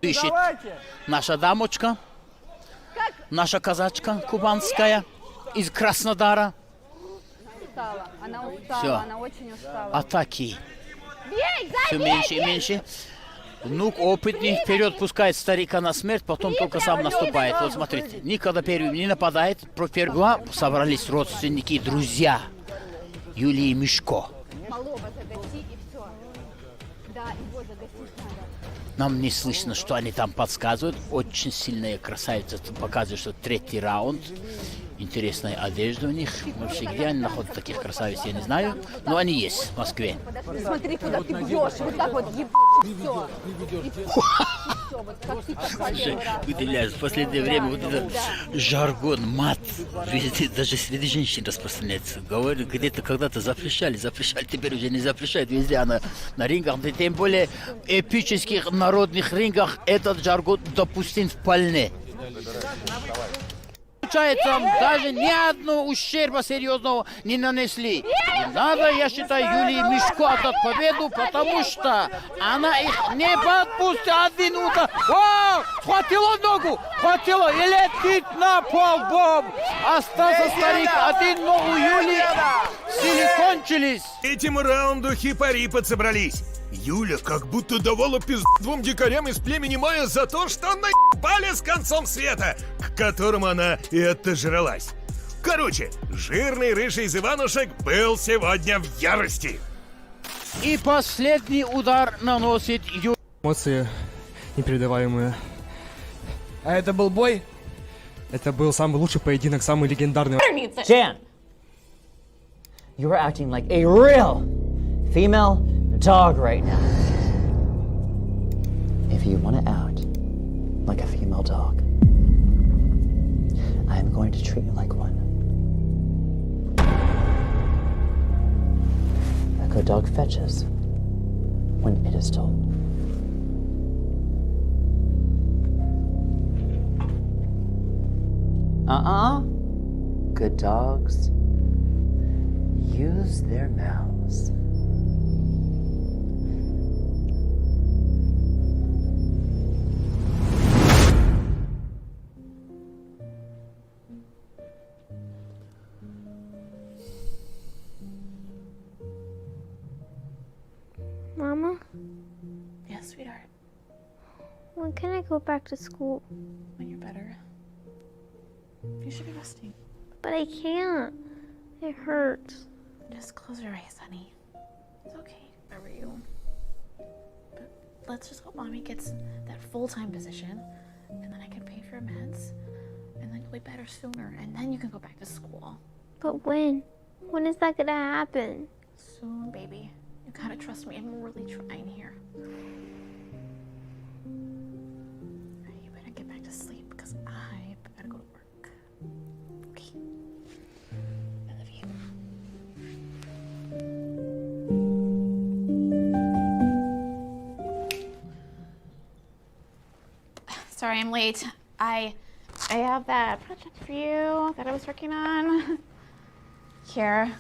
Ищет наша дамочка, наша казачка кубанская из Краснодара. Она устала, Всё. она очень устала. Атаки. Все меньше и меньше. Внук опытный, вперед пускает старика на смерть, потом только сам наступает. Вот смотрите, никогда первым не нападает. Про первого собрались родственники и друзья Юлии Мишко. Малого загаси и все. Да, его загасить надо. Нам не слышно, что они там подсказывают. Очень сильная красавица. Это показывает, что третий раунд. Интересная одежда у них. Вообще, где они находят таких красавиц, я не знаю. Но они есть в Москве. Смотри, куда ты бьешь. Вот так вот еб***, все. Слушай, выделяют в последнее время вот этот жаргон, мат, везде, даже среди женщин распространяется. Говорю, где-то когда-то запрещали, теперь уже не запрещают. Везде она на рингах, да тем более эпических народных рингах этот жаргон допустим вполне. Получается, даже ни одного ущерба серьезного не нанесли. И надо, я считаю, Юлии Мишко отдать победу, потому что она их не подпустит. 1 минута. О, схватила ногу, хватило и летит на пол бомб. Остался старик, 1 ногу Юли, силы кончились. Этим раунду хипари подсобрались. Юля как будто давала пизд 2 дикарям из племени Майя за то, что наебали с концом света, к которому она и отожралась. Короче, жирный рыжий из Иванушек был сегодня в ярости. И последний удар наносит Юлия. Эмоции непередаваемые. А это был бой? Это был самый лучший поединок, самый легендарный. Jan, you are acting like a real female dog right now. If you want to act like a female dog, I am going to treat you like one. A good dog fetches when it is told. Good dogs use their mouths. Mama, Yes, sweetheart. when can I go back to school? When you're better. You should be resting. But I can't. It hurts. Just close your eyes, honey. It's okay if I were you. But let's just hope mommy gets that full-time position, and then I can pay for your meds, and then you'll be better sooner, and then you can go back to school. But when? When is that gonna happen? Soon, baby. You gotta trust me. I'm really trying here. You better get back to sleep because I gotta go to work. Okay. I love you. Sorry, I'm late. I have that project for you that I was working on. Here.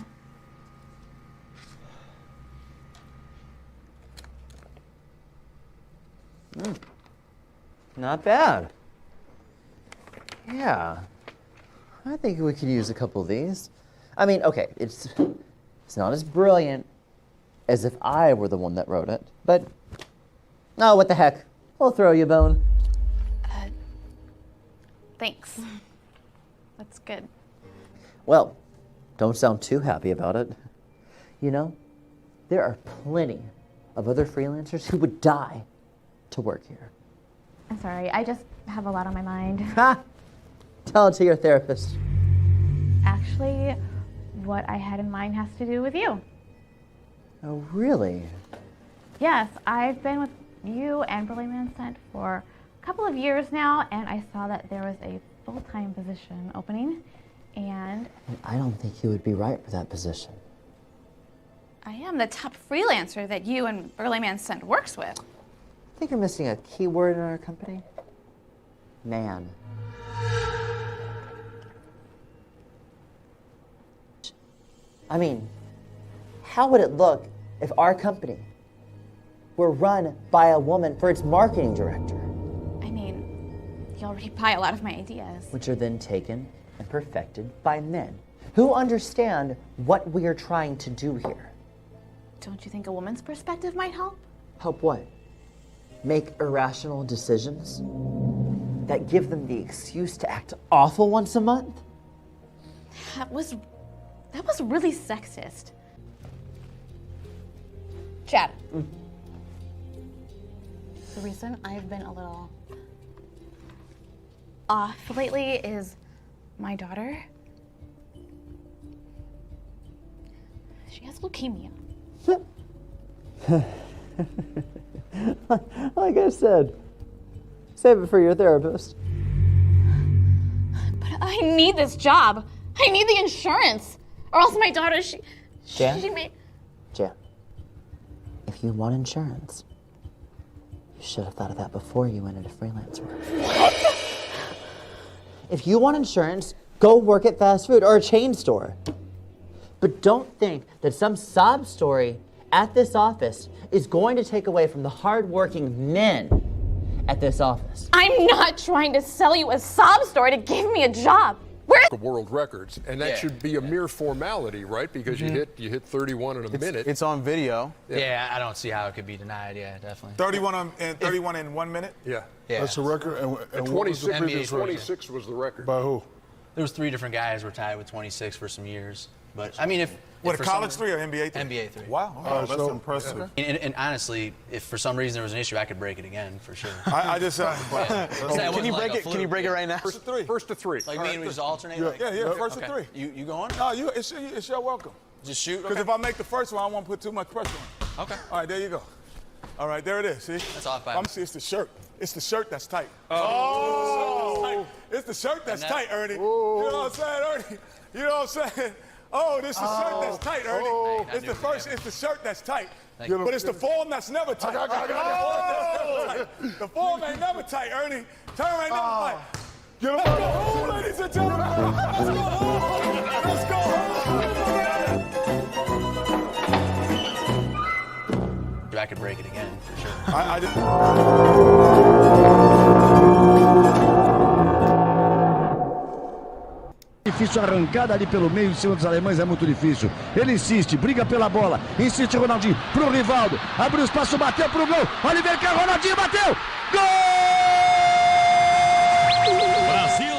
Not bad. Yeah. I think we could use a couple of these. I mean, okay, it's not as brilliant as if I were the one that wrote it, but oh, what the heck? We'll throw you a bone. Thanks. That's good. Well, don't sound too happy about it. You know, there are plenty of other freelancers who would die to work here. I'm sorry, I just have a lot on my mind. Ha! Tell it to your therapist. Actually, what I had in mind has to do with you. Oh, really? Yes, I've been with you and Burley Mansent for a couple of years now, and I saw that there was a full-time position opening, and I don't think you would be right for that position. I am the top freelancer that you and Burley Mansent works with. I think you're missing a key word in our company. Man. I mean, how would it look if our company were run by a woman for its marketing director? you already buy a lot of my ideas. which are then taken and perfected by men who understand what we are trying to do here. Don't you think a woman's perspective might help? Help what? Make irrational decisions that give them the excuse to act awful once a month? That was really sexist. Chad. The reason I've been a little off lately is my daughter. She has leukemia. Like I said, save it for your therapist. But I need this job. I need the insurance. Or else my daughter, Jan? she may... Jan, if you want insurance, you should have thought of that before you went into freelance work. If you want insurance, go work at fast food or a chain store. But don't think that some sob story at this office is going to take away from the hard-working men at this office. I'm not trying to sell you a sob story to give me a job. Where The world records, and that should be a mere formality, right? Because you hit 31 in a minute. It's on video. Yeah, I don't see how it could be denied. Yeah, definitely. 31 in 1 minute? Yeah. Yeah. That's a record. And And what was the 26, previous record? 26 was the record. By who? There was 3 different guys were tied with 26 for some years. But I mean, if What, for a college some, 3 or NBA 3? NBA 3. Wow, that's so- impressive. And honestly, if for some reason there was an issue, I could break it again for sure. I just Can you break it? Can you break it right now? First to three. Like me and we just alternate. Like, yeah, first to okay. 3. You going? No, it's your welcome. Just shoot. Because Okay. if I make the first one, I won't put too much pressure on. Okay. All right, there you go. All right, there it is. See? That's off by. I'm see, it's the shirt. It's the shirt that's tight. Oh! It's the shirt that's tight, Ernie. You know what I'm saying, Ernie? You know what I'm saying? Oh, this is the shirt that's tight, Ernie. It's the first. It's the shirt that's tight. But it's the form that's never tight. The form ain't never tight, Ernie. Turn ain't never tight. Let's go home, ladies and gentlemen. Let's go home. Let's go home. I could break it again for sure. I just... Difícil arrancada ali pelo meio em cima dos alemães, é muito difícil. Ele insiste, briga pela bola, insiste Ronaldinho pro Rivaldo, abriu espaço, bateu pro gol. Oliver Kahn, Ronaldinho bateu. Gol! Brasil!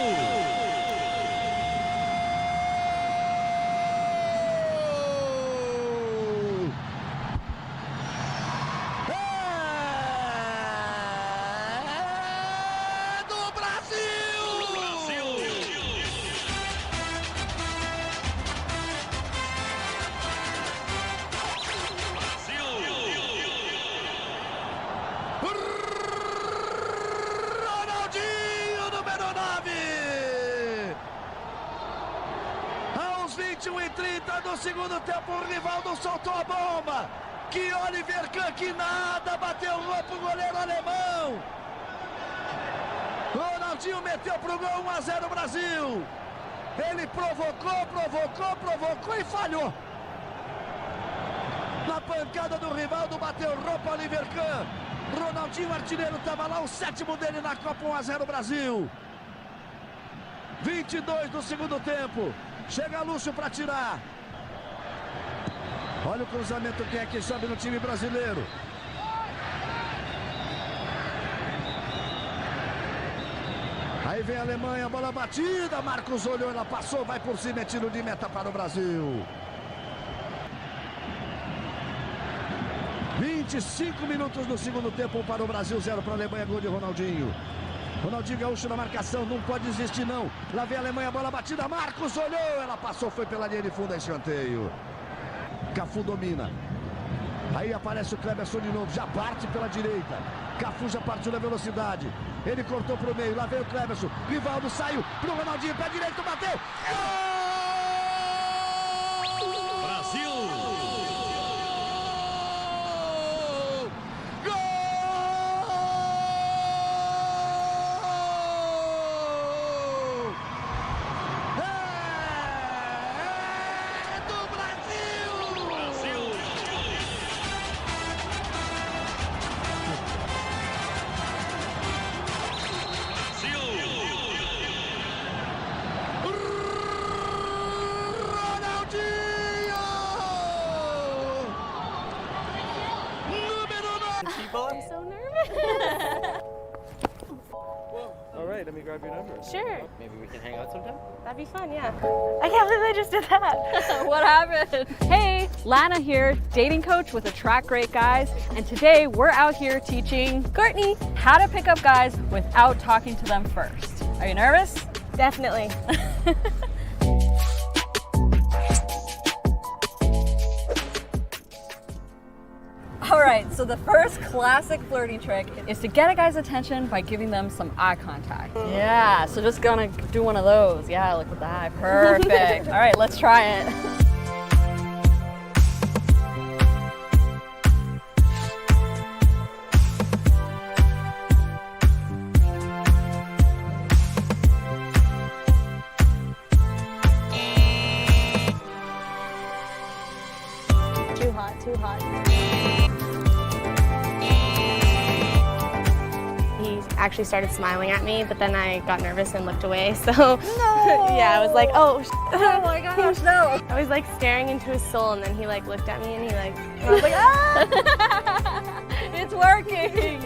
É do Brasil! Ronaldinho, número 9! Aos 21:30 do segundo tempo, o Rivaldo soltou a bomba. Que Oliver Kahn, que nada, bateu roupa o goleiro alemão. Ronaldinho meteu pro gol, 1-0 Brasil. Ele provocou e falhou. Na pancada do Rivaldo, bateu roupa Oliver Kahn. Ronaldinho, artilheiro, estava lá, o 7º dele na Copa, 1-0 Brasil. 22 do segundo tempo. Chega Lúcio para tirar. Olha o cruzamento, quem é que sobe no time brasileiro. Aí vem a Alemanha, bola batida. Marcos olhou, ela passou, vai por cima, é tiro de meta para o Brasil. 25 minutos no segundo tempo para o Brasil, 0 para a Alemanha, gol de Ronaldinho. Ronaldinho Gaúcho na marcação, não pode desistir não. Lá vem a Alemanha, bola batida, Marcos olhou, ela passou, foi pela linha de fundo, é escanteio. Cafu domina. Aí aparece o Cleberson de novo, já parte pela direita. Cafu já partiu na velocidade. Ele cortou pro meio, lá vem o Cleberson. Rivaldo saiu pro Ronaldinho, pé direito, bateu. Gol! Brasil! let me grab your number. Sure. Maybe we can hang out sometime? That'd be fun, yeah. I can't believe I just did that. What happened? Hey, Lana here, dating coach with Attract Great Guys, and today we're out here teaching Courtney how to pick up guys without talking to them first. Are you nervous? Definitely. All right, so the first classic flirting trick is to get a guy's attention by giving them some eye contact. Yeah, so just gonna do one of those. Yeah, look at the eye, perfect. All right, let's try it. Too hot, too hot. He actually started smiling at me, but then I got nervous and looked away, so yeah, I was like, oh, oh my gosh, no. I was like staring into his soul, and then he like looked at me and he like, I was like, ah! It's working.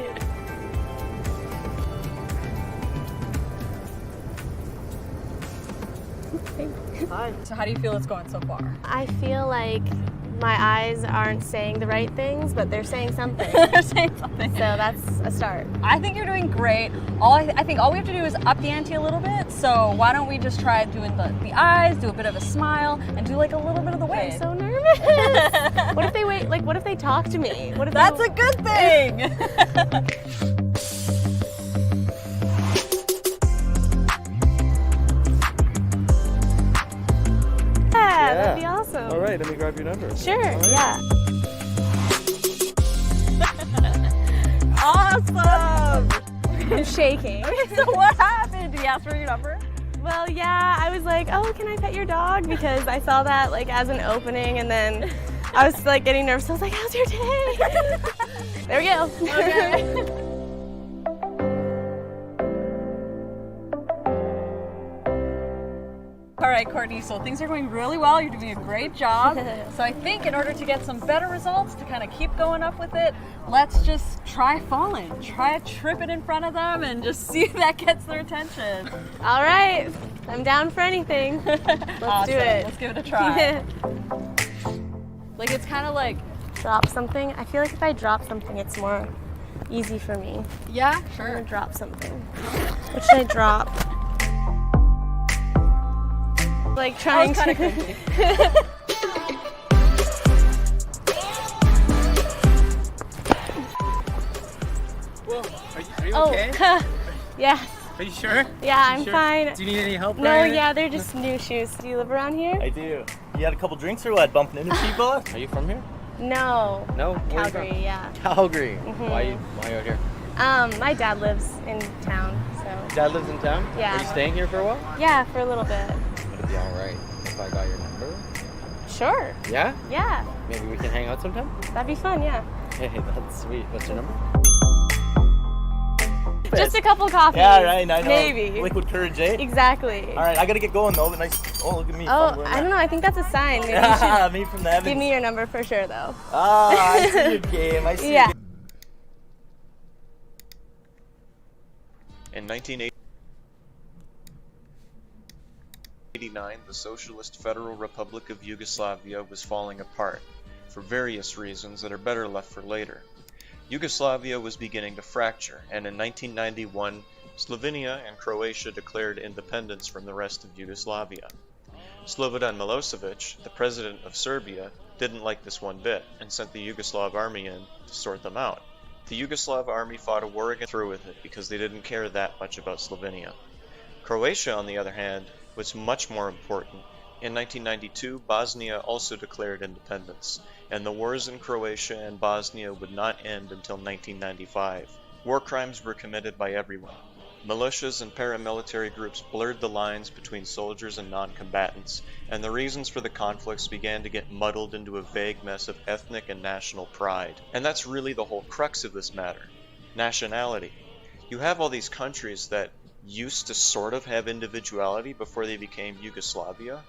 Hi. So how do you feel it's going so far? I feel like my eyes aren't saying the right things, but they're saying something. They're saying something. So that's a start. I think you're doing great. I think all we have to do is up the ante a little bit. So why don't we just try doing the eyes, do a bit of a smile, and do like a little bit of the wave. I'm so nervous. What if they wait? Like, what if they talk to me? What if That's a good thing. Yeah, that'd be awesome. All right, let me grab your number. Sure, Right. yeah. Awesome. I'm shaking. So what happened? Did he ask for your number? Well, yeah, I was like, oh, can I pet your dog? Because I saw that like as an opening, and then I was like getting nervous. I was like, how's your day? There we go. Okay. All right, Courtney, so things are going really well. You're doing a great job. So I think in order to get some better results, to kind of keep going up with it, let's just try falling. Try tripping in front of them and just see if that gets their attention. All right, I'm down for anything. Let's Awesome. do it. Let's give it a try. Like, it's kind of like, Drop something. I feel like if I drop something, it's more easy for me. yeah, I'm sure. gonna drop something. What should I drop? Like trying That was to. kinda cringy. Whoa, are you Oh, okay? yes. Are you sure? Yeah, I'm Sure? fine. Do you need any help? No, Ryan? yeah, they're just new shoes. Do you live around here? I do. You had a couple drinks or what? Bumping into people? Are you from here? No. No. Where are you Calgary, from? yeah. Calgary. Mhm. Why out here? My dad lives in town, so. Dad lives in town? Yeah. Are you staying here for a while? Yeah, for a little bit. Would it be all right if I got your number? Sure. Yeah? Yeah, Maybe we can hang out sometime? that'd be fun, yeah. Hey, that's sweet. What's your number? Just a couple coffees. Yeah, right, I know. Maybe. Liquid courage, eh? Exactly. All right, I gotta get going though. But nice. Oh, look at me. Oh, fumbling I don't know. I think that's a sign. Maybe you Yeah, should me from the heavens. give me your number for sure, though. Ah, I see your game. I see Yeah. your game. In 1989, the Socialist Federal Republic of Yugoslavia was falling apart, for various reasons that are better left for later. Yugoslavia was beginning to fracture, and in 1991, Slovenia and Croatia declared independence from the rest of Yugoslavia. Slobodan Milosevic, the president of Serbia, didn't like this one bit, and sent the Yugoslav army in to sort them out. The Yugoslav army fought a war against through with it because they didn't care that much about Slovenia. Croatia, on the other hand, was much more important. In 1992, Bosnia also declared independence, and the wars in Croatia and Bosnia would not end until 1995. War crimes were committed by everyone. Militias and paramilitary groups blurred the lines between soldiers and non-combatants, and the reasons for the conflicts began to get muddled into a vague mess of ethnic and national pride. And that's really the whole crux of this matter. Nationality. You have all these countries that used to sort of have individuality before they became Yugoslavia,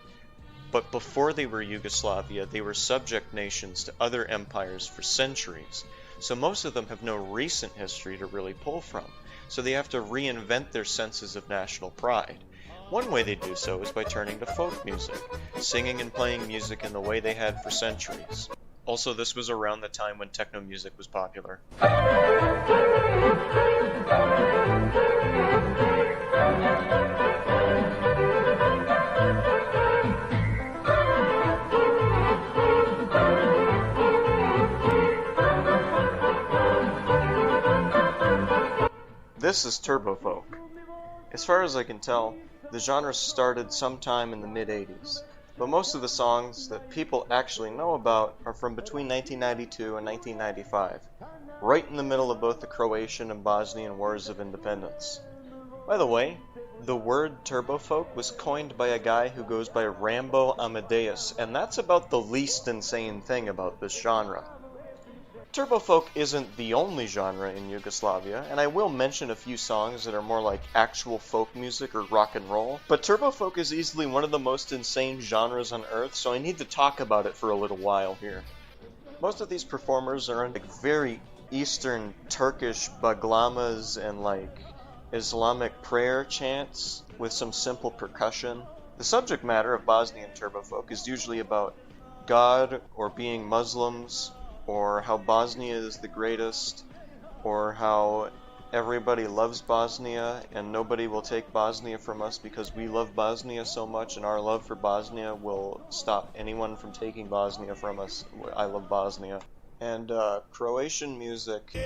but before they were Yugoslavia, they were subject nations to other empires for centuries. so most of them have no recent history to really pull from, so they have to reinvent their senses of national pride. One way they do so is by turning to folk music, singing and playing music in the way they had for centuries. Also, this was around the time when techno music was popular. This is turbo folk. As far as I can tell, the genre started sometime in the mid-80s, but most of the songs that people actually know about are from between 1992 and 1995, right in the middle of both the Croatian and Bosnian wars of independence. By the way, the word turbo folk was coined by a guy who goes by Rambo Amadeus, and that's about the least insane thing about this genre. Turbo folk isn't the only genre in Yugoslavia, and I will mention a few songs that are more like actual folk music or rock and roll, but turbo folk is easily one of the most insane genres on earth, so I need to talk about it for a little while here. Most of these performers are in like very Eastern Turkish baglamas and like Islamic prayer chants with some simple percussion. The subject matter of Bosnian turbo folk is usually about God or being Muslims, or how Bosnia is the greatest, or how everybody loves Bosnia and nobody will take Bosnia from us because we love Bosnia so much and our love for Bosnia will stop anyone from taking Bosnia from us. I love Bosnia. And Croatian music.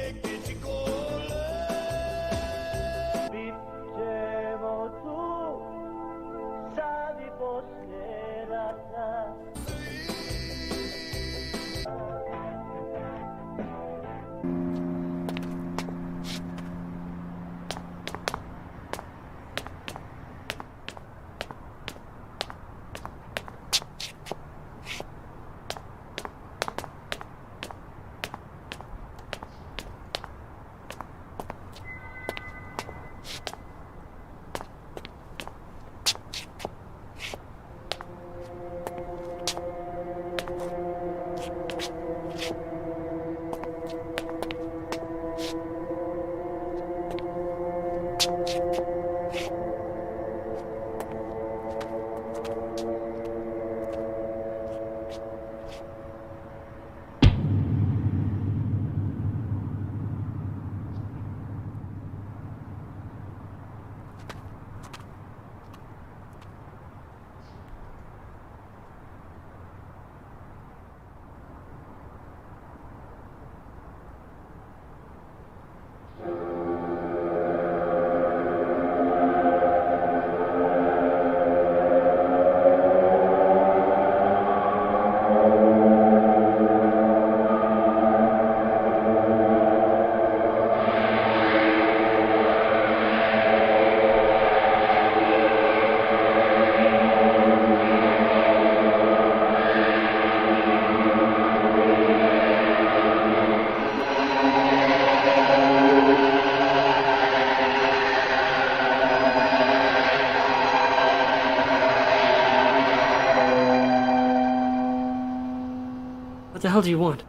What the hell do you want?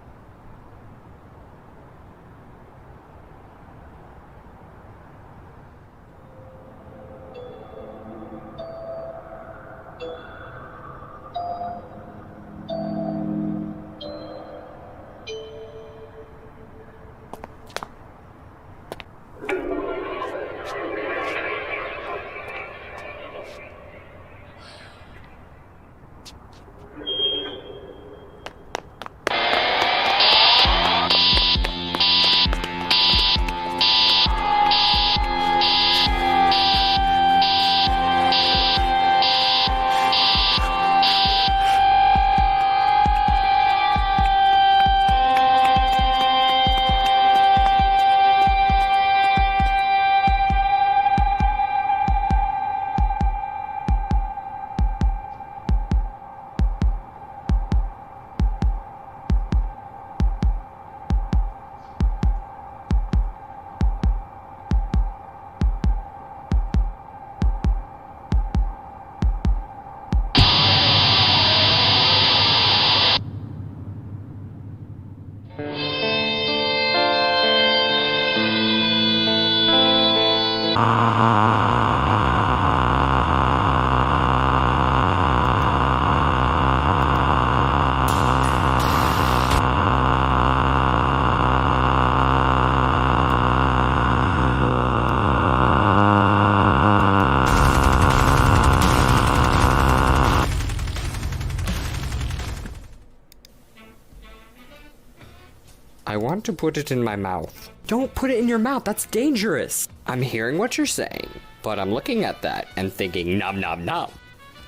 I want to put it in my mouth. Don't put it in your mouth, that's dangerous. I'm hearing what you're saying, but I'm looking at that and thinking nom nom nom.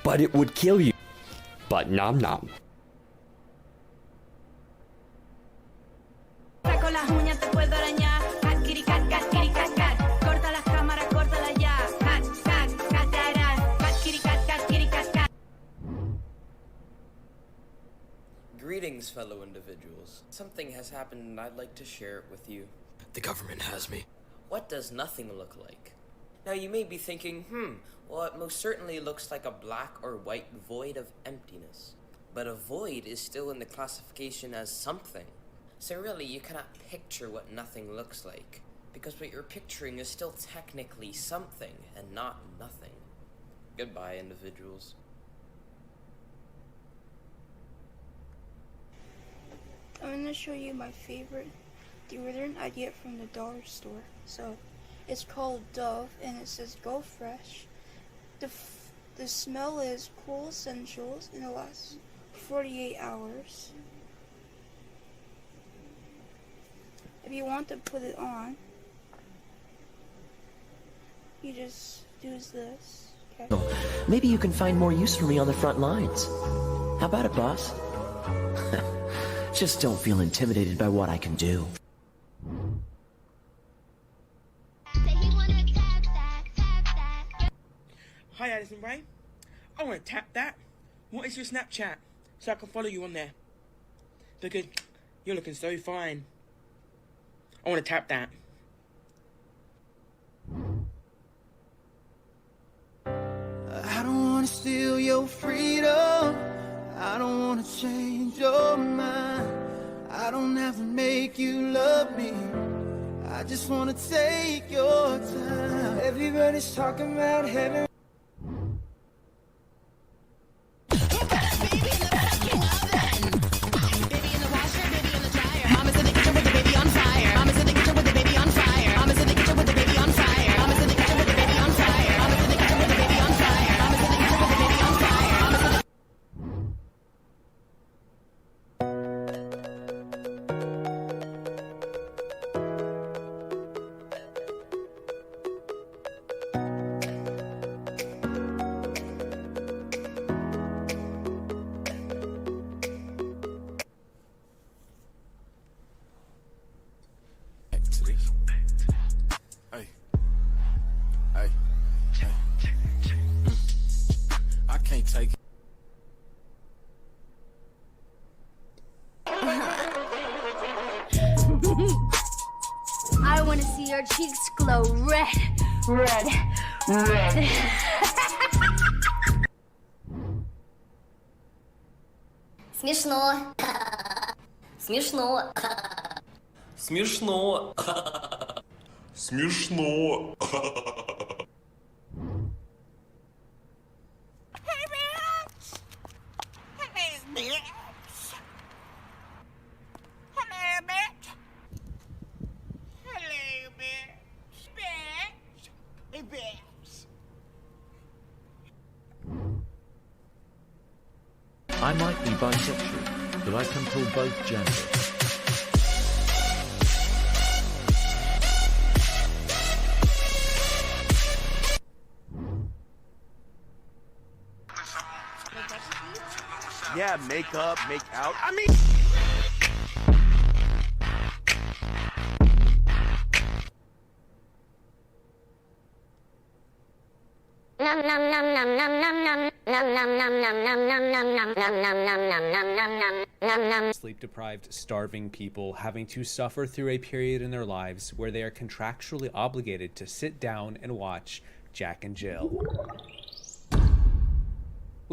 But it would kill you. But nom nom. Saco las uñas, te puedo arañar. Cat, kitty, cat, cat, kitty, cat, cat. Corta las cámaras, córtala ya. Cat, cat, catarán. Cat, kitty, cat, cat, kitty, cat, cat. Greetings, fellow individuals. Something has happened and I'd like to share it with you. The government has me. What does nothing look like? Now you may be thinking, well it most certainly looks like a black or white void of emptiness. But a void is still in the classification as something. So really you cannot picture what nothing looks like, because what you're picturing is still technically something and not nothing. Goodbye, individuals. I'm gonna show you my favorite deodorant I get from the dollar store. So, it's called Dove, and it says Go Fresh. The smell is Cool Essentials, and it lasts 48 hours. If you want to put it on, you just do this. Okay? Maybe you can find more use for me on the front lines. How about it, boss? Just don't feel intimidated by what I can do. Hi Addison Ray, I want to tap that. What is your Snapchat? So I can follow you on there. Because you're looking so fine. I want to tap that. I don't want to steal your freedom. I don't want to change your mind. I don't have to make you love me. I just want to take your time. Everybody's talking about heaven. I want to see your cheeks glow red, red, red. Смешно. Смешно. Смешно. Смешно. I might be bisexual, but I control both genders. Yeah, make up, make out. I mean... Sleep-deprived, starving people having to suffer through a period in their lives where they are contractually obligated to sit down and watch Jack and Jill.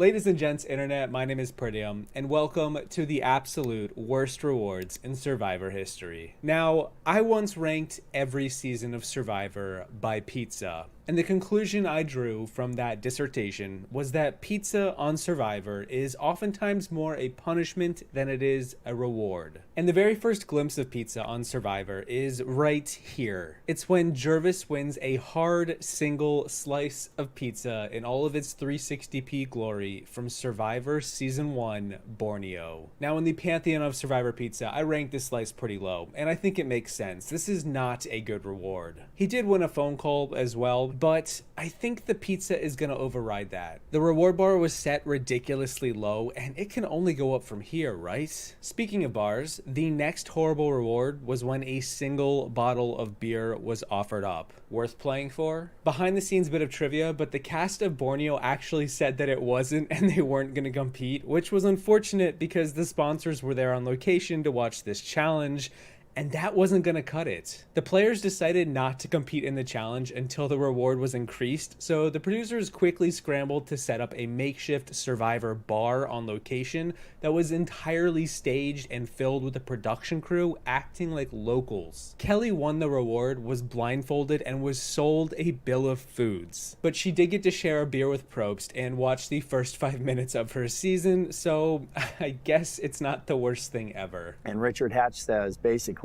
Ladies and gents, internet, my name is Perdium, and welcome to the absolute worst rewards in Survivor history. Now, I once ranked every season of Survivor by pizza, and the conclusion I drew from that dissertation was that pizza on Survivor is oftentimes more a punishment than it is a reward. And the very first glimpse of pizza on Survivor is right here. It's when Jervis wins a hard single slice of pizza in all of its 360p glory from Survivor Season 1 Borneo. Now, in the pantheon of Survivor pizza, I rank this slice pretty low, and I think it makes sense. This is not a good reward. He did win a phone call as well, but I think the pizza is going to override that. The reward bar was set ridiculously low, and it can only go up from here, right? Speaking of bars, the next horrible reward was when a single bottle of beer was offered up. Worth playing for? Behind the scenes bit of trivia, but the cast of Borneo actually said that it wasn't and they weren't going to compete, which was unfortunate because the sponsors were there on location to watch this challenge, and that wasn't going to cut it. The players decided not to compete in the challenge until the reward was increased, so the producers quickly scrambled to set up a makeshift Survivor bar on location that was entirely staged and filled with a production crew acting like locals. Kelly won the reward, was blindfolded, and was sold a bill of foods. But she did get to share a beer with Probst and watch the first 5 minutes of her season, so I guess it's not the worst thing ever. And Richard Hatch says, basically,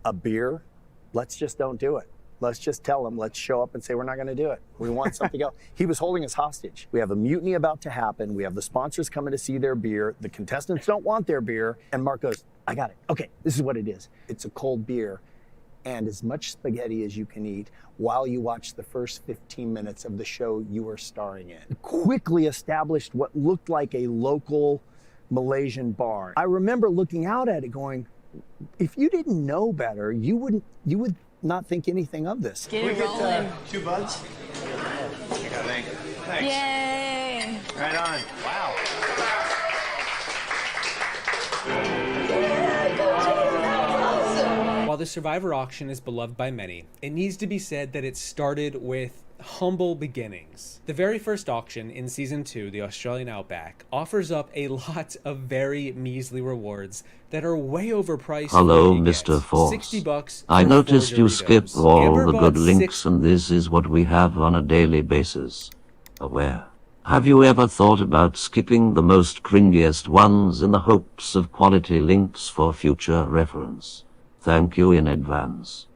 a beer, let's just don't do it. Let's just tell them, let's show up and say we're not going to do it. We want something else. He was holding us hostage. We have a mutiny about to happen. We have the sponsors coming to see their beer. The contestants don't want their beer. And Mark goes, I got it. Okay, this is what it is. It's a cold beer and as much spaghetti as you can eat while you watch the first 15 minutes of the show you are starring in. Quickly established what looked like a local Malaysian bar. I remember looking out at it going, if you didn't know better, you would not think anything of this. Get it rolling. 2 buds? Thanks. Yay! Right on. Wow. While the Survivor auction is beloved by many, it needs to be said that it started with humble beginnings. The very first auction in Season 2, the Australian Outback, offers up a lot of very measly rewards that are way overpriced. Hello, Mr. Force. $60 I for noticed 4 you Doritos. skipped all Amber the bought good links, and this is what we have on a daily basis. Aware. Have you ever thought about skipping the most cringiest ones in the hopes of quality links for future reference? Thank you in advance.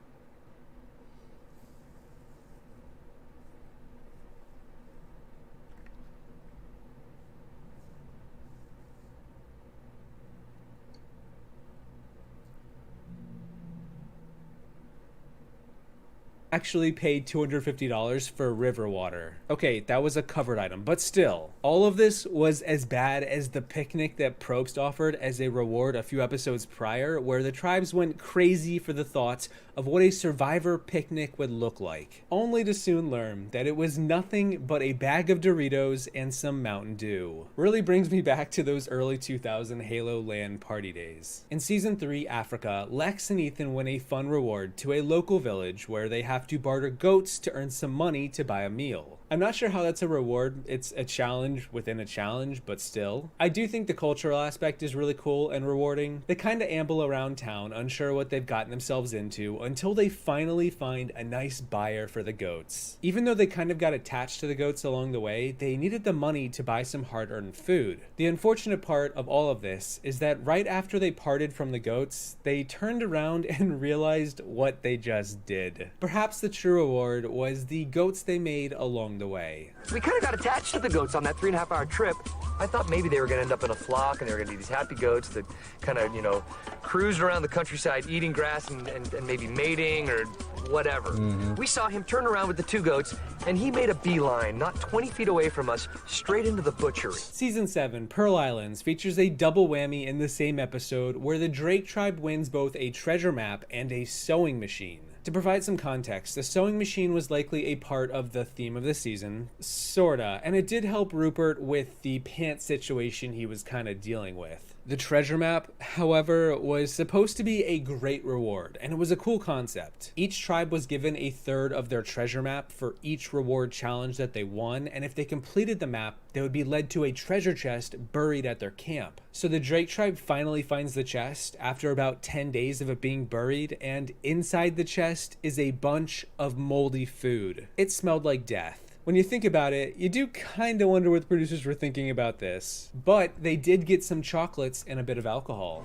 Actually paid $250 for river water. Okay, that was a covered item, but still, all of this was as bad as the picnic that Probst offered as a reward a few episodes prior, where the tribes went crazy for the thoughts of what a Survivor picnic would look like, only to soon learn that it was nothing but a bag of Doritos and some Mountain Dew. Really brings me back to those early 2000 Halo LAN party days. In Season 3 Africa, Lex and Ethan win a fun reward to a local village where they have to barter goats to earn some money to buy a meal. I'm not sure how that's a reward. It's a challenge within a challenge, but still. I do think the cultural aspect is really cool and rewarding. They kind of amble around town, unsure what they've gotten themselves into, until they finally find a nice buyer for the goats. Even though they kind of got attached to the goats along the way, they needed the money to buy some hard-earned food. The unfortunate part of all of this is that right after they parted from the goats, they turned around and realized what they just did. Perhaps the true reward was the goats they made along the way. We kind of got attached to the goats on that 3.5-hour trip. I thought maybe they were going to end up in a flock and they were going to be these happy goats that kind of, you know, cruised around the countryside eating grass and maybe mating or whatever. We saw him turn around with the 2 goats and he made a beeline, not 20 feet away from us, straight into the butchery. Season 7, Pearl Islands, features a double whammy in the same episode where the Drake tribe wins both a treasure map and a sewing machine. To provide some context, the sewing machine was likely a part of the theme of the season, sorta, and it did help Rupert with the pants situation he was kind of dealing with. The treasure map, however, was supposed to be a great reward, and it was a cool concept. Each tribe was given a third of their treasure map for each reward challenge that they won, and if they completed the map, they would be led to a treasure chest buried at their camp. So the Drake tribe finally finds the chest after about 10 days of it being buried, and inside the chest is a bunch of moldy food. It smelled like death. When you think about it, you do kind of wonder what the producers were thinking about this. But they did get some chocolates and a bit of alcohol.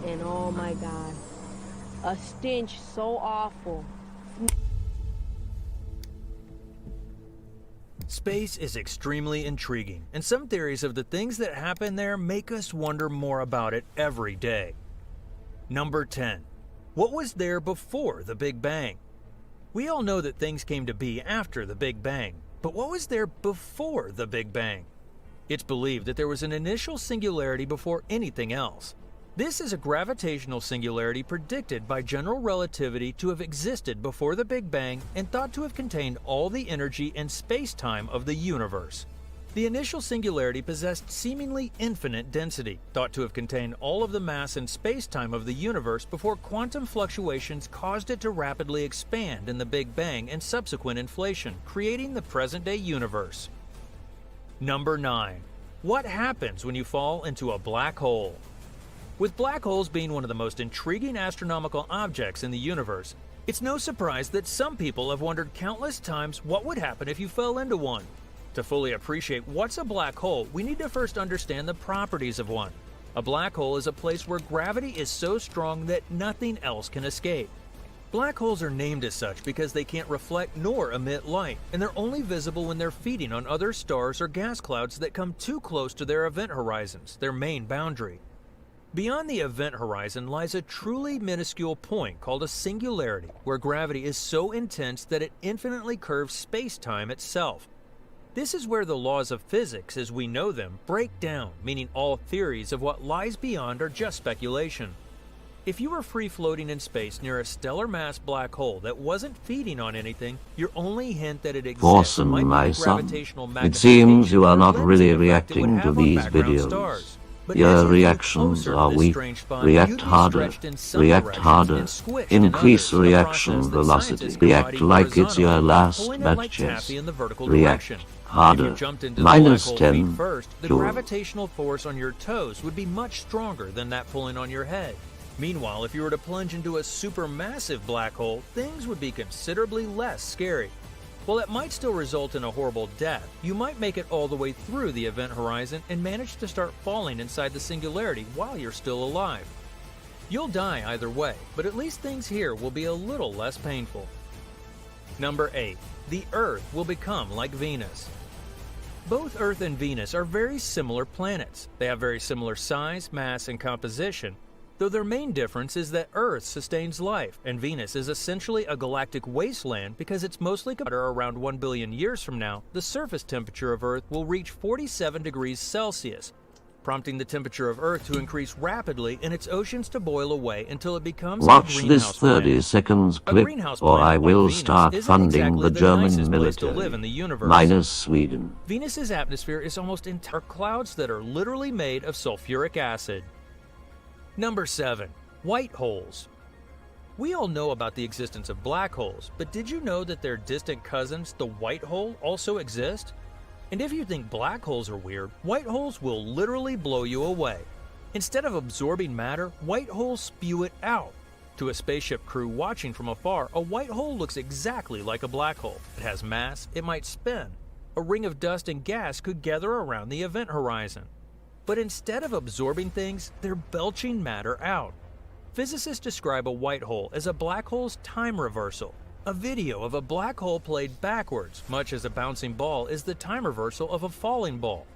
And oh my God, a stench so awful. Space is extremely intriguing, and some theories of the things that happen there make us wonder more about it every day. Number 10. What was there before the Big Bang? We all know that things came to be after the Big Bang, but what was there before the Big Bang? It's believed that there was an initial singularity before anything else. This is a gravitational singularity predicted by general relativity to have existed before the Big Bang and thought to have contained all the energy and space-time of the universe. The initial singularity possessed seemingly infinite density, thought to have contained all of the mass and space-time of the universe before quantum fluctuations caused it to rapidly expand in the Big Bang and subsequent inflation, creating the present-day universe. Number 9. What happens when you fall into a black hole? With black holes being one of the most intriguing astronomical objects in the universe, it's no surprise that some people have wondered countless times what would happen if you fell into one. To fully appreciate what's a black hole, we need to first understand the properties of one. A black hole is a place where gravity is so strong that nothing else can escape. Black holes are named as such because they can't reflect nor emit light, and they're only visible when they're feeding on other stars or gas clouds that come too close to their event horizons, their main boundary. Beyond the event horizon lies a truly minuscule point called a singularity, where gravity is so intense that it infinitely curves space-time itself. This is where the laws of physics as we know them break down, meaning all theories of what lies beyond are just speculation. If you were free-floating in space near a stellar mass black hole that wasn't feeding on anything, your only hint that it exists Forsen, might be my the son, gravitational it seems you are not magnification really lens effect it would reacting to have on these background videos. stars. But as Your you move reactions closer to are this weak. strange spot, React you'd be harder. stretched in some React directions harder. and squished in Increase others, a reaction process that velocity. scientists call React riding like it's your horizontally, last pulling it like matches. taffy in the vertical React direction. If harder. you jumped into Minus the black hole 10. feet first, the Joule. gravitational force on your toes would be much stronger than that pulling on your head. Meanwhile, if you were to plunge into a supermassive black hole, things would be considerably less scary. While it might still result in a horrible death, you might make it all the way through the event horizon and manage to start falling inside the singularity while you're still alive. You'll die either way, but at least things here will be a little less painful. Number 8. The Earth will become like Venus. Both Earth and Venus are very similar planets. They have very similar size, mass, and composition, though their main difference is that Earth sustains life, and Venus is essentially a galactic wasteland because it's mostly around 1 billion years from now, the surface temperature of Earth will reach 47 degrees Celsius, prompting the temperature of Earth to increase rapidly and its oceans to boil away until it becomes Watch a this greenhouse 30 planet. seconds A clip, greenhouse or planet I like will Venus start isn't funding exactly the the nicest German place to military. live in the universe. Minus Sweden. Venus's atmosphere is almost entire clouds that are literally made of sulfuric acid. Number 7. White holes. We all know about the existence of black holes, but did you know that their distant cousins, the white hole, also exist? And if you think black holes are weird, white holes will literally blow you away. Instead of absorbing matter, white holes spew it out. To a spaceship crew watching from afar, a white hole looks exactly like a black hole. It has mass, it might spin. A ring of dust and gas could gather around the event horizon. But instead of absorbing things, they're belching matter out. Physicists describe a white hole as a black hole's time reversal. A video of a black hole played backwards, much as a bouncing ball is the time reversal of a falling ball.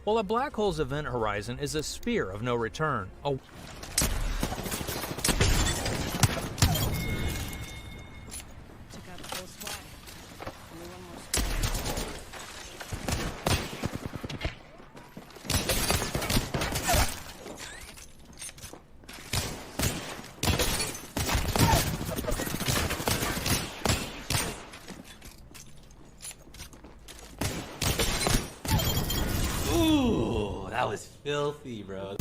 While a black hole's event horizon is a sphere of no return, is filthy, bro.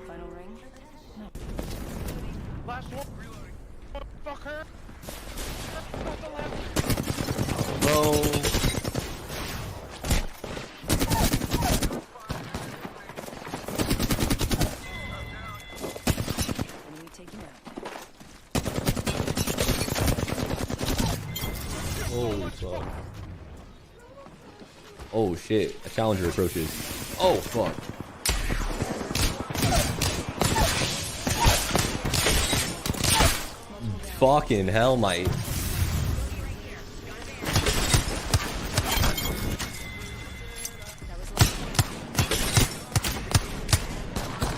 Final ring? Last one. Fuck her. Bro. Holy fuck. Oh shit, a challenger approaches. Oh fuck. Fucking hell, mate.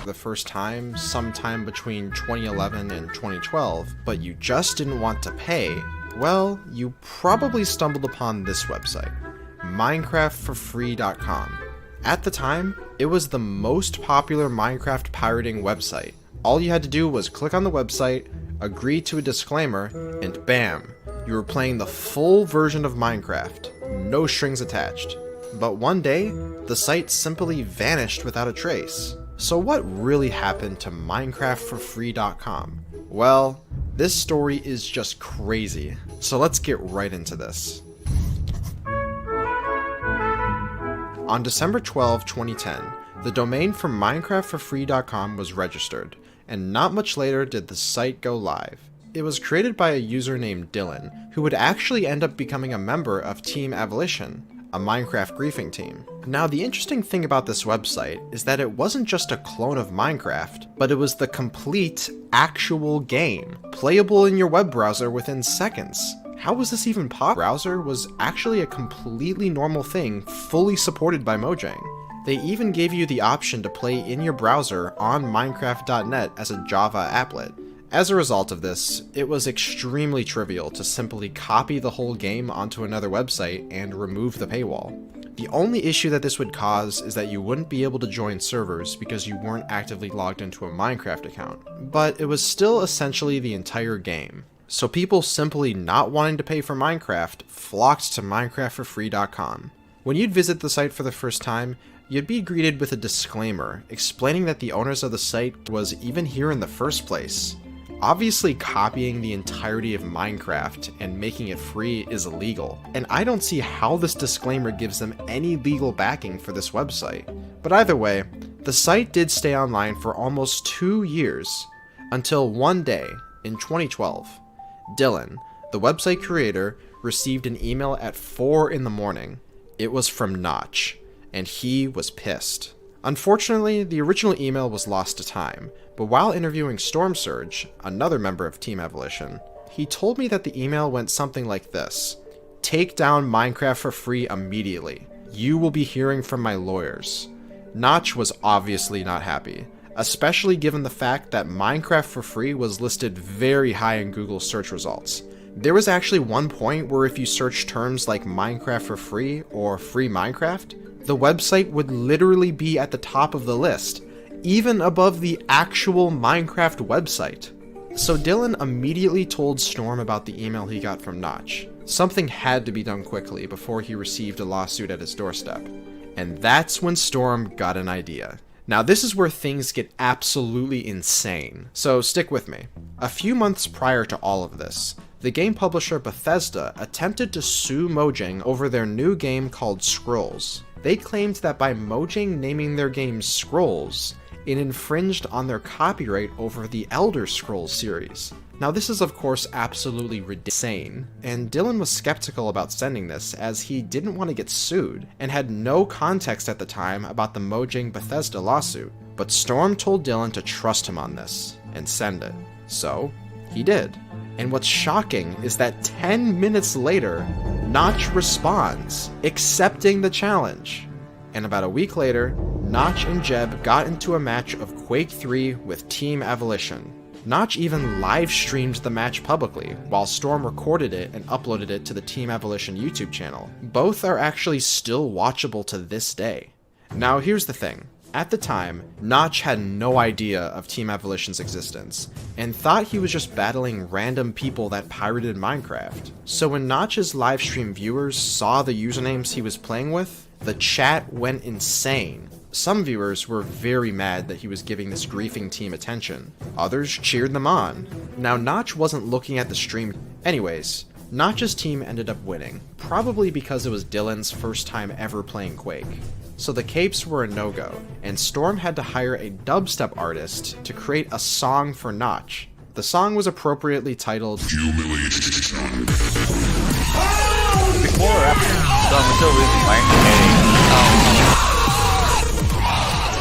The first time sometime between 2011 and 2012, but you just didn't want to pay, well, you probably stumbled upon this website, minecraftforfree.com. At the time, it was the most popular Minecraft pirating website. All you had to do was click on the website, agree to a disclaimer, and bam, you were playing the full version of Minecraft, no strings attached. But one day, the site simply vanished without a trace. So what really happened to minecraftforfree.com? Well, this story is just crazy, so let's get right into this. On December 12, 2010, the domain for minecraftforfree.com was registered, and not much later did the site go live. It was created by a user named Dylan, who would actually end up becoming a member of Team Abolition, a Minecraft griefing team. Now, the interesting thing about this website is that it wasn't just a clone of Minecraft, but it was the complete, actual game, playable in your web browser within seconds. How was this even possible? Browser was actually a completely normal thing, fully supported by Mojang. They even gave you the option to play in your browser on Minecraft.net as a Java applet. As a result of this, it was extremely trivial to simply copy the whole game onto another website and remove the paywall. The only issue that this would cause is that you wouldn't be able to join servers because you weren't actively logged into a Minecraft account, but it was still essentially the entire game. So people simply not wanting to pay for Minecraft flocked to minecraftforfree.com. When you'd visit the site for the first time, you'd be greeted with a disclaimer explaining that the owners of the site was even here in the first place. Obviously, copying the entirety of Minecraft and making it free is illegal, and I don't see how this disclaimer gives them any legal backing for this website. But either way, the site did stay online for almost 2 years, until one day, in 2012, Dylan, the website creator, received an email at 4 in the morning. It was from Notch, and he was pissed. Unfortunately, the original email was lost to time, but while interviewing Storm Surge, another member of Team Abolition, he told me that the email went something like this: "Take down Minecraft for free immediately. You will be hearing from my lawyers." Notch was obviously not happy, especially given the fact that Minecraft for free was listed very high in Google search results. There was actually one point where if you searched terms like Minecraft for free or free Minecraft, the website would literally be at the top of the list, even above the actual Minecraft website. So Dylan immediately told Storm about the email he got from Notch. Something had to be done quickly before he received a lawsuit at his doorstep. And that's when Storm got an idea. Now this is where things get absolutely insane, so stick with me. A few months prior to all of this, the game publisher Bethesda attempted to sue Mojang over their new game called Scrolls. They claimed that by Mojang naming their game Scrolls, it infringed on their copyright over the Elder Scrolls series. Now this is of course absolutely insane, and Dylan was skeptical about sending this as he didn't want to get sued, and had no context at the time about the Mojang Bethesda lawsuit. But Storm told Dylan to trust him on this, and send it. So, he did. And what's shocking is that 10 minutes later, Notch responds, accepting the challenge. And about a week later, Notch and Jeb got into a match of Quake 3 with Team Abolition. Notch even live streamed the match publicly, while Storm recorded it and uploaded it to the Team Abolition YouTube channel. Both are actually still watchable to this day. Now here's the thing. At the time, Notch had no idea of Team Abolition's existence, and thought he was just battling random people that pirated Minecraft. So when Notch's livestream viewers saw the usernames he was playing with, the chat went insane. Some viewers were very mad that he was giving this griefing team attention. Others cheered them on. Now Notch wasn't looking at the stream. Anyways, Notch's team ended up winning, probably because it was Dylan's first time ever playing Quake. So the capes were a no-go, and Storm had to hire a dubstep artist to create a song for Notch. The song was appropriately titled Humiliation. Before or after? So I'm still losing, right?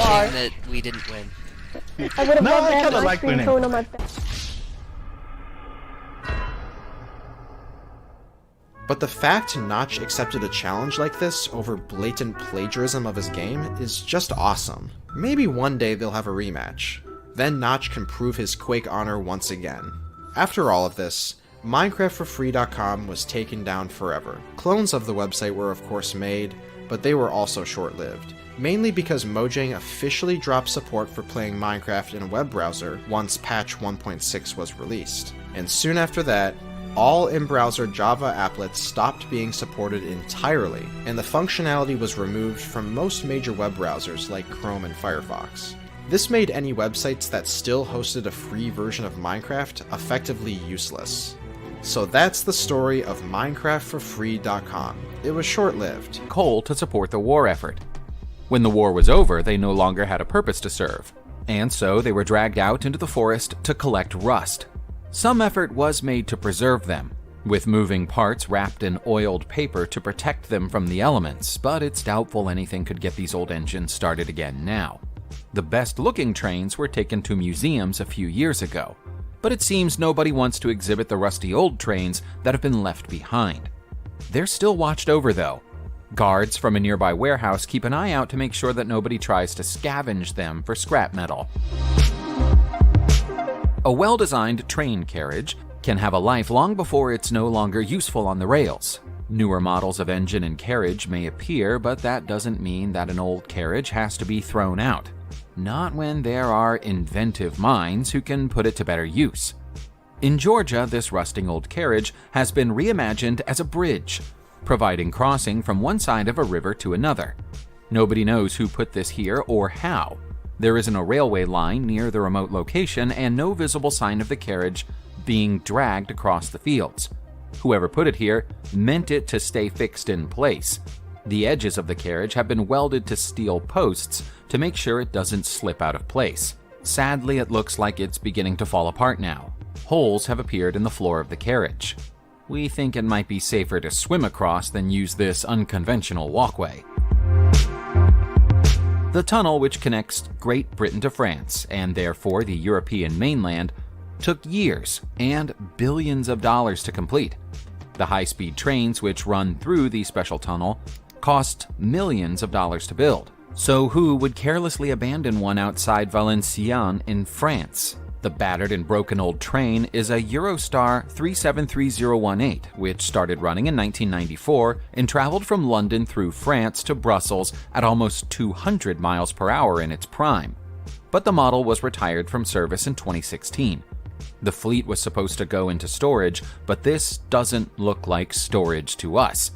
Shame that we didn't win. I would have No, loved I to have kinda an like ice cream winning. cone on my back. But the fact Notch accepted a challenge like this over blatant plagiarism of his game is just awesome. Maybe one day they'll have a rematch. Then Notch can prove his Quake honor once again. After all of this, MinecraftForFree.com was taken down forever. Clones of the website were of course made, but they were also short-lived. Mainly because Mojang officially dropped support for playing Minecraft in a web browser once patch 1.6 was released. And soon after that, all in-browser Java applets stopped being supported entirely, and the functionality was removed from most major web browsers like Chrome and Firefox. This made any websites that still hosted a free version of Minecraft effectively useless. So that's the story of MinecraftForFree.com. It was short-lived. Coal to support the war effort. When the war was over, they no longer had a purpose to serve, and so they were dragged out into the forest to collect rust. Some effort was made to preserve them, with moving parts wrapped in oiled paper to protect them from the elements, but it's doubtful anything could get these old engines started again now. The best-looking trains were taken to museums a few years ago, but it seems nobody wants to exhibit the rusty old trains that have been left behind. They're still watched over, though. Guards from a nearby warehouse keep an eye out to make sure that nobody tries to scavenge them for scrap metal. A well-designed train carriage can have a life long before it's no longer useful on the rails. Newer models of engine and carriage may appear, but that doesn't mean that an old carriage has to be thrown out. Not when there are inventive minds who can put it to better use. In Georgia, this rusting old carriage has been reimagined as a bridge, providing crossing from one side of a river to another. Nobody knows who put this here or how. There isn't a railway line near the remote location and no visible sign of the carriage being dragged across the fields. Whoever put it here meant it to stay fixed in place. The edges of the carriage have been welded to steel posts to make sure it doesn't slip out of place. Sadly, it looks like it's beginning to fall apart now. Holes have appeared in the floor of the carriage. We think it might be safer to swim across than use this unconventional walkway. The tunnel which connects Great Britain to France, and therefore the European mainland, took years and billions of dollars to complete. The high-speed trains which run through the special tunnel cost millions of dollars to build. So who would carelessly abandon one outside Valenciennes in France? The battered and broken old train is a Eurostar 373018, which started running in 1994 and traveled from London through France to Brussels at almost 200 miles per hour in its prime. But the model was retired from service in 2016. The fleet was supposed to go into storage, but this doesn't look like storage to us.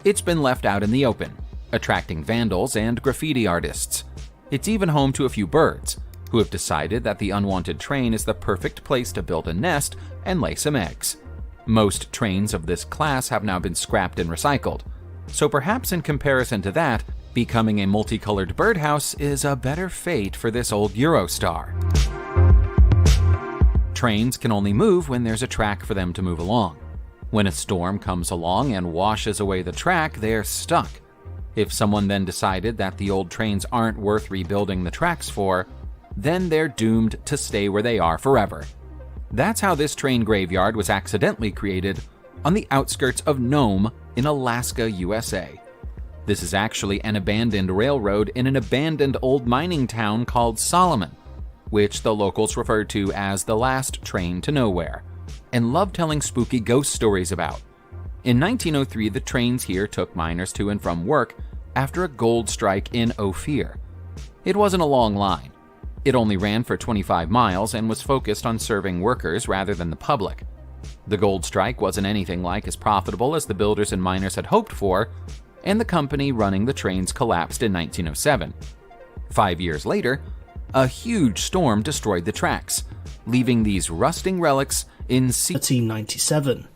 It's been left out in the open, attracting vandals and graffiti artists. It's even home to a few birds, who have decided that the unwanted train is the perfect place to build a nest and lay some eggs. Most trains of this class have now been scrapped and recycled, so perhaps in comparison to that, becoming a multicolored birdhouse is a better fate for this old Eurostar. Trains can only move when there's a track for them to move along. When a storm comes along and washes away the track, they're stuck. If someone then decided that the old trains aren't worth rebuilding the tracks for, then they're doomed to stay where they are forever. That's how this train graveyard was accidentally created on the outskirts of Nome in Alaska, USA. This is actually an abandoned railroad in an abandoned old mining town called Solomon, which the locals refer to as the last train to nowhere, and love telling spooky ghost stories about. In 1903, the trains here took miners to and from work after a gold strike in Ophir. It wasn't a long line. It only ran for 25 miles and was focused on serving workers rather than the public. The gold strike wasn't anything like as profitable as the builders and miners had hoped for, and the company running the trains collapsed in 1907. 5 years later, a huge storm destroyed the tracks, leaving these rusting relics in 1397.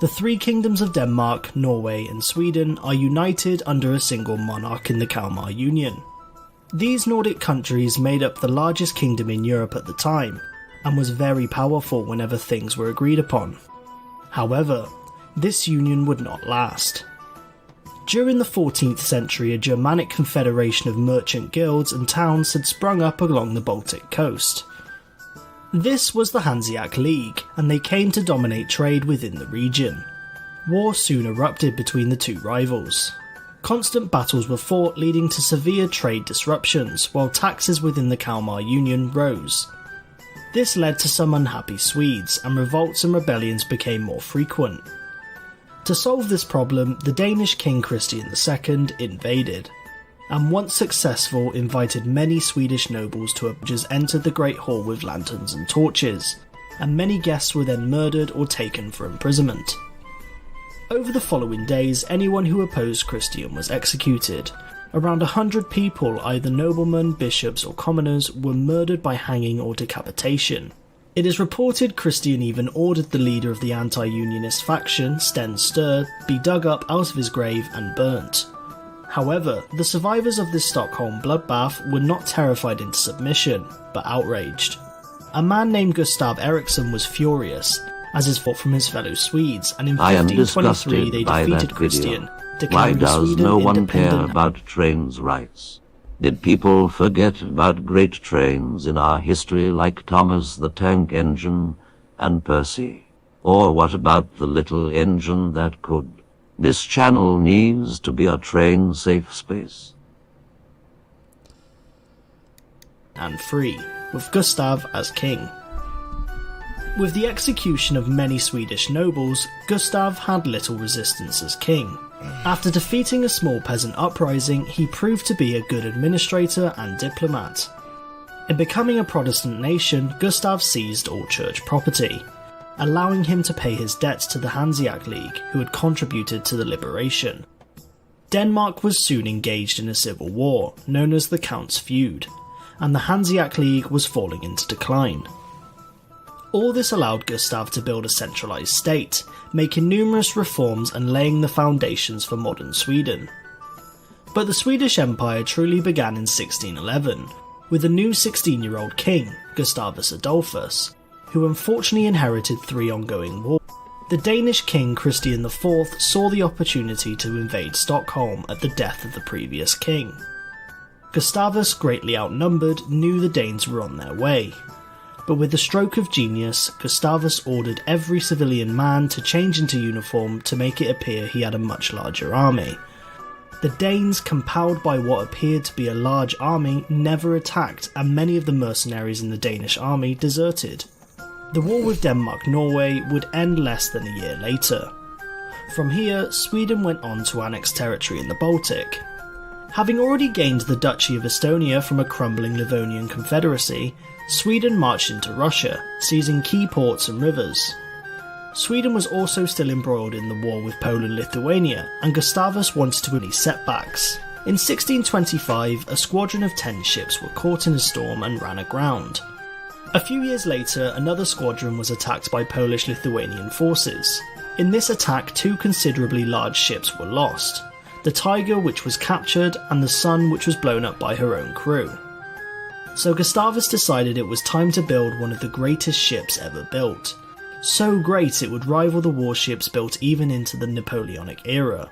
The three kingdoms of Denmark, Norway, and Sweden are united under a single monarch in the Kalmar Union. These Nordic countries made up the largest kingdom in Europe at the time, and was very powerful whenever things were agreed upon. However, this union would not last. During the 14th century, a Germanic confederation of merchant guilds and towns had sprung up along the Baltic coast. This was the Hanseatic League, and they came to dominate trade within the region. War soon erupted between the two rivals. Constant battles were fought, leading to severe trade disruptions, while taxes within the Kalmar Union rose. This led to some unhappy Swedes, and revolts and rebellions became more frequent. To solve this problem, the Danish king Christian II invaded, and once successful invited many Swedish nobles to just enter the Great Hall with lanterns and torches, and many guests were then murdered or taken for imprisonment. Over the following days, anyone who opposed Christian was executed. Around 100 people, either noblemen, bishops or commoners, were murdered by hanging or decapitation. It is reported Christian even ordered the leader of the anti-unionist faction, Sten Sture, be dug up out of his grave and burnt. However, the survivors of this Stockholm bloodbath were not terrified into submission, but outraged. A man named Gustav Eriksson was furious, as is fought from his fellow Swedes, and in 1523 they defeated Christian, Why declaring does Sweden no one care independent. about trains' rights? Did people forget about great trains in our history like Thomas the Tank Engine and Percy? Or what about the little engine that could? This channel needs to be a train-safe space. And free, with Gustav as king. With the execution of many Swedish nobles, Gustav had little resistance as king. After defeating a small peasant uprising, he proved to be a good administrator and diplomat. In becoming a Protestant nation, Gustav seized all church property, allowing him to pay his debts to the Hanseatic League, who had contributed to the liberation. Denmark was soon engaged in a civil war, known as the Count's Feud, and the Hanseatic League was falling into decline. All this allowed Gustav to build a centralised state, making numerous reforms and laying the foundations for modern Sweden. But the Swedish Empire truly began in 1611, with a new 16-year-old king, Gustavus Adolphus, who unfortunately inherited 3 ongoing wars. The Danish king Christian IV saw the opportunity to invade Stockholm at the death of the previous king. Gustavus, greatly outnumbered, knew the Danes were on their way. But with a stroke of genius, Gustavus ordered every civilian man to change into uniform to make it appear he had a much larger army. The Danes, compelled by what appeared to be a large army, never attacked, and many of the mercenaries in the Danish army deserted. The war with Denmark-Norway would end less than a year later. From here, Sweden went on to annex territory in the Baltic. Having already gained the Duchy of Estonia from a crumbling Livonian confederacy, Sweden marched into Russia, seizing key ports and rivers. Sweden was also still embroiled in the war with Poland-Lithuania, and Gustavus wanted to release setbacks. In 1625, a squadron of 10 ships were caught in a storm and ran aground. A few years later, another squadron was attacked by Polish-Lithuanian forces. In this attack, 2 considerably large ships were lost: the Tiger, which was captured, and the Sun, which was blown up by her own crew. So Gustavus decided it was time to build one of the greatest ships ever built. So great it would rival the warships built even into the Napoleonic era.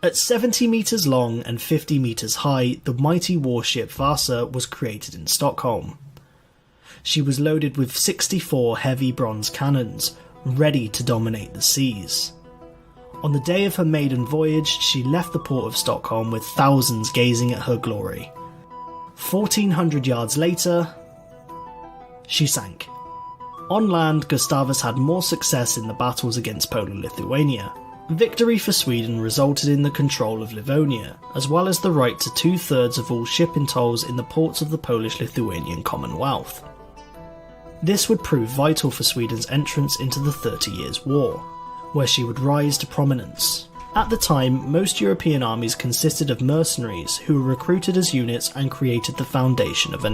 At 70 metres long and 50 metres high, the mighty warship Vasa was created in Stockholm. She was loaded with 64 heavy bronze cannons, ready to dominate the seas. On the day of her maiden voyage, she left the port of Stockholm with thousands gazing at her glory. 1,400 yards later, she sank. On land, Gustavus had more success in the battles against Poland-Lithuania, Victory for Sweden resulted in the control of Livonia, as well as the right to 2/3 of all shipping tolls in the ports of the Polish-Lithuanian Commonwealth. This would prove vital for Sweden's entrance into the 30 Years' War, where she would rise to prominence. At the time, most European armies consisted of mercenaries who were recruited as units and created the foundation of a